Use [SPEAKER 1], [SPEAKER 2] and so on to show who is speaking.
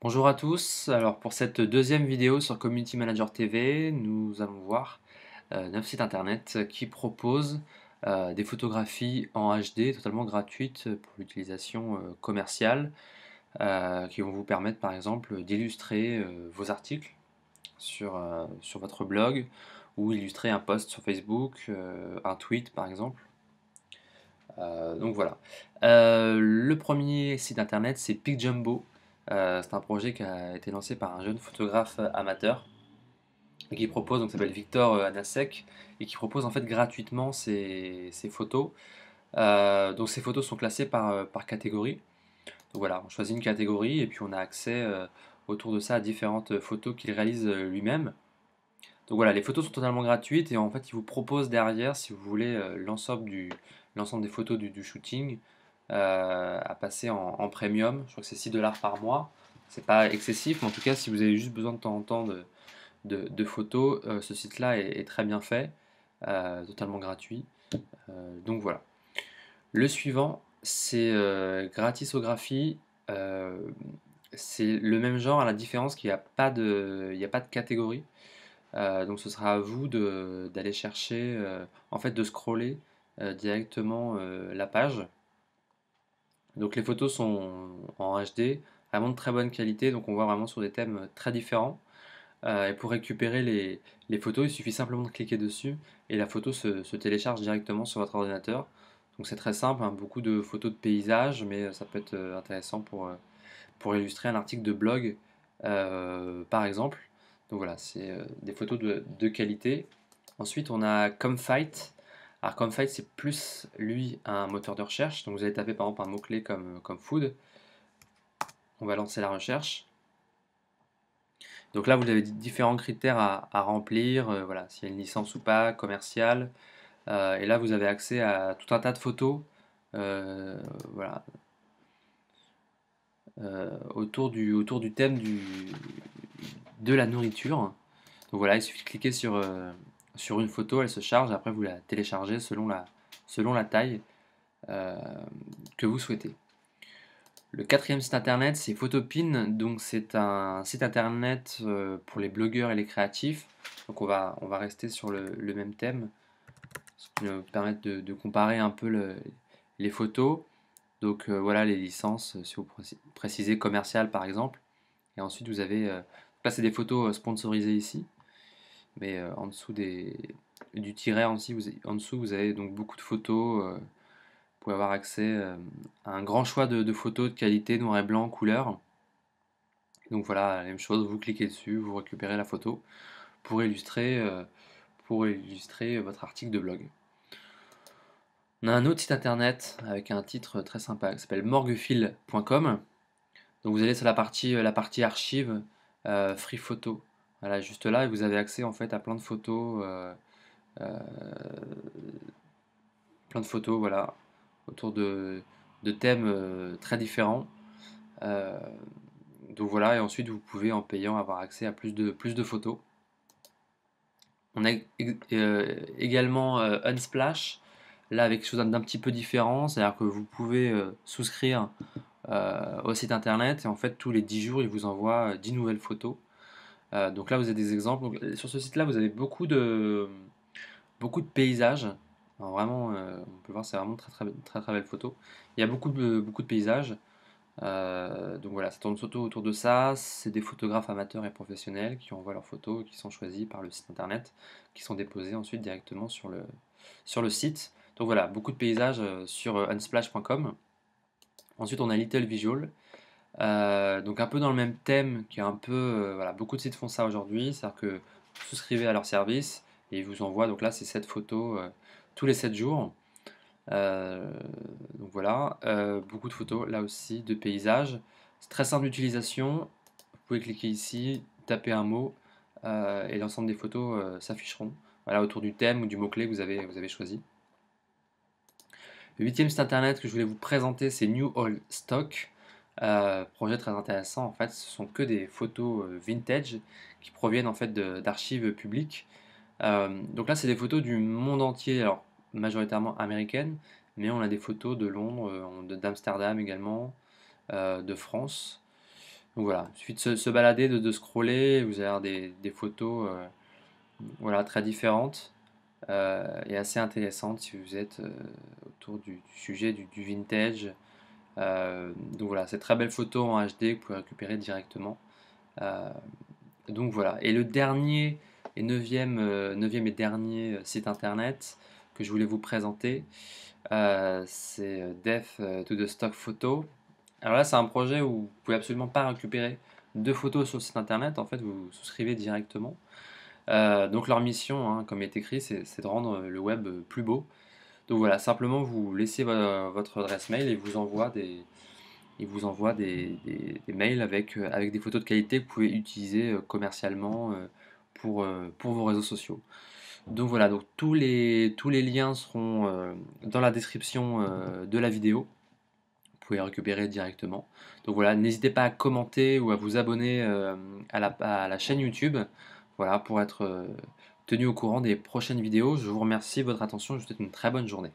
[SPEAKER 1] Bonjour à tous, alors pour cette deuxième vidéo sur Community Manager TV, nous allons voir 9 sites internet qui proposent des photographies en HD totalement gratuites pour l'utilisation commerciale, qui vont vous permettre par exemple d'illustrer vos articles sur votre blog ou illustrer un post sur Facebook, un tweet par exemple. Donc voilà. Le premier site internet, c'est PicJumbo. C'est un projet qui a été lancé par un jeune photographe amateur et qui propose, donc s'appelle Victor Anasek, et qui propose en fait gratuitement ses photos. Donc ces photos sont classées par catégorie. Donc voilà, on choisit une catégorie et puis on a accès autour de ça à différentes photos qu'il réalise lui-même. Donc voilà, les photos sont totalement gratuites et en fait, ils vous proposent derrière, si vous voulez, l'ensemble des photos du shooting à passer en premium. Je crois que c'est 6 dollars par mois. C'est pas excessif, mais en tout cas, si vous avez juste besoin de temps en temps de photos, ce site-là est très bien fait, totalement gratuit. Donc voilà. Le suivant, c'est Gratisographie. Euh, c'est le même genre, à la différence qu'il n'y a pas il y a pas de catégorie. Donc ce sera à vous d'aller chercher, en fait de scroller directement la page. Donc les photos sont en HD, vraiment de très bonne qualité, donc on voit vraiment sur des thèmes très différents. Et pour récupérer les photos, il suffit simplement de cliquer dessus et la photo se télécharge directement sur votre ordinateur. Donc c'est très simple, hein, beaucoup de photos de paysages, mais ça peut être intéressant pour illustrer un article de blog, par exemple. Donc voilà, c'est des photos de qualité. Ensuite, on a Comfight. Alors Comfight, c'est plus, lui, un moteur de recherche. Donc vous allez taper par exemple un mot-clé comme food. On va lancer la recherche. Donc là, vous avez différents critères à remplir. Voilà, s'il y a une licence ou pas, commerciale. Et là, vous avez accès à tout un tas de photos. Voilà, autour du thème de la nourriture. Donc voilà, il suffit de cliquer sur une photo, elle se charge, après vous la téléchargez selon la taille euh, que vous souhaitez. Le quatrième site internet, c'est Photopin, donc c'est un site internet pour les blogueurs et les créatifs. Donc on va rester sur le même thème, ce qui va vous permettre de comparer un peu les photos. Donc voilà les licences, si vous précisez commercial par exemple. Et ensuite vous avez, là c'est des photos sponsorisées ici. Mais en dessous du tiret en dessous, vous avez donc beaucoup de photos. Vous pouvez avoir accès à un grand choix de photos de qualité, noir et blanc, couleur. Donc voilà, la même chose, vous cliquez dessus, vous récupérez la photo pour pour illustrer votre article de blog. On a un autre site internet avec un titre très sympa qui s'appelle morguefil.com. Donc vous allez sur la partie archive, free photo. Voilà, juste là, et vous avez accès en fait à euh, plein de photos, voilà, autour de thèmes très différents. Euh, donc voilà, et ensuite vous pouvez en payant avoir accès à plus de photos. On a également Unsplash, là avec quelque chose d'un petit peu différent, c'est-à-dire que vous pouvez souscrire au site internet et en fait tous les 10 jours il vous envoie 10 nouvelles photos. Donc là vous avez des exemples. Donc, sur ce site-là vous avez beaucoup de paysages. Alors vraiment, on peut voir, c'est vraiment très belle photo. Il y a beaucoup de paysages. Donc voilà, ça tourne surtout autour de ça. C'est des photographes amateurs et professionnels qui envoient leurs photos, qui sont choisis par le site internet, qui sont déposés ensuite directement sur le site. Donc voilà, beaucoup de paysages sur unsplash.com. Ensuite, on a Little Visual. Donc un peu dans le même thème, qui est un peu, voilà, beaucoup de sites font ça aujourd'hui, c'est-à-dire que vous souscrivez à leur service et ils vous envoient, donc là c'est 7 photos tous les 7 jours. Euh, donc voilà, beaucoup de photos là aussi de paysages. C'est très simple d'utilisation, vous pouvez cliquer ici, taper un mot et l'ensemble des photos s'afficheront. Voilà, autour du thème ou du mot-clé que vous avez choisi. Le huitième site internet que je voulais vous présenter, c'est New Old Stock. Projet très intéressant. En fait, ce sont que des photos vintage qui proviennent en fait d'archives publiques. Donc là, c'est des photos du monde entier, alors majoritairement américaines, mais on a des photos de Londres, d'Amsterdam également, de France. Donc voilà, il suffit de se balader, de scroller, vous allez avoir des photos voilà, très différentes et assez intéressantes si vous êtes autour du sujet du vintage. Donc voilà, ces très belles photos en HD que vous pouvez récupérer directement. Euh, donc voilà, et le dernier et neuvième et dernier site internet que je voulais vous présenter, c'est Death to the Stock Photo. Alors là, c'est un projet où vous pouvez absolument pas récupérer de photos sur le site internet. En fait, vous vous souscrivez directement. Donc leur mission, hein, comme il est écrit, c'est de rendre le web plus beau. Donc voilà, simplement vous laissez votre adresse mail et il vous envoie des mails avec des photos de qualité que vous pouvez utiliser commercialement pour vos réseaux sociaux. Donc voilà, donc tous les liens seront dans la description de la vidéo. Vous pouvez récupérer directement. Donc voilà, n'hésitez pas à commenter ou à vous abonner à la chaîne YouTube, voilà, pour être tenu au courant des prochaines vidéos. Je vous remercie de votre attention, je vous souhaite une très bonne journée.